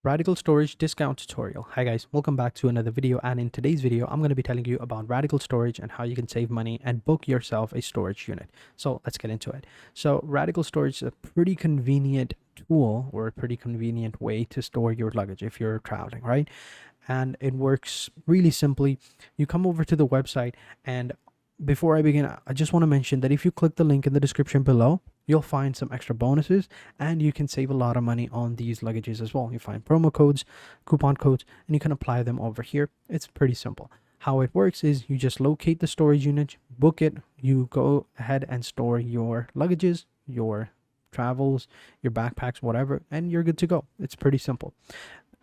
Radical Storage discount tutorial. Hi guys, welcome back to another video, and in today's video I'm going to be telling you about Radical Storage and how you can save money and book yourself a storage unit. So let's get into it. So Radical Storage is a pretty convenient tool or a pretty convenient way to store your luggage if you're traveling, right? And it works really simply. You come over to the website, and before I begin, I just want to mention that if you click the link in the description below, you'll find some extra bonuses and you can save a lot of money on these luggages as well. You find promo codes, coupon codes, and you can apply them over here. It's pretty simple. How it works is you just locate the storage unit, book it, you go ahead and store your luggages, your travels, your backpacks, whatever, and you're good to go. It's pretty simple.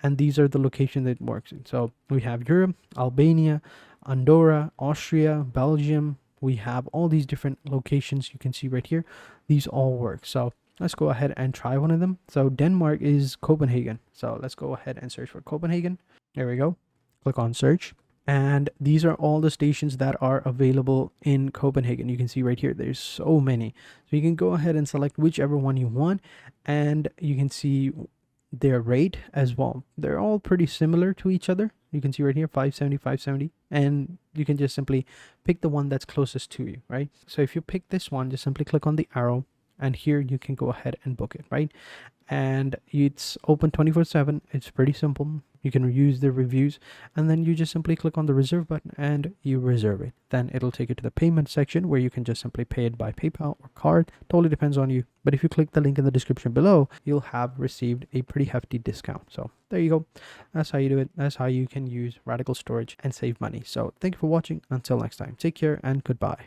And these are the locations that it works in. So we have Europe, Albania, Andorra, Austria, Belgium. We have all these different locations you can see right here. These all work. So let's go ahead and try one of them. So Denmark is Copenhagen. So let's go ahead and search for Copenhagen. There we go. Click on search. And these are all the stations that are available in Copenhagen. You can see right here, there's so many. So you can go ahead and select whichever one you want, and you can see their rate as well. They're all pretty similar to each other. You can see right here 570, 570, and you can just simply pick the one that's closest to you, right? So if you pick this one, just simply click on the arrow, and here you can go ahead and book it, right? And it's open 24/7. It's pretty simple. You can use the reviews, and then you just simply click on the reserve button and you reserve it. Then it'll take you to the payment section where you can just simply pay it by PayPal or card. Totally depends on you. But if you click the link in the description below, you'll have received a pretty hefty discount. So there you go. That's how you do it. That's how you can use Radical Storage and save money. So thank you for watching. Until next time, take care and goodbye.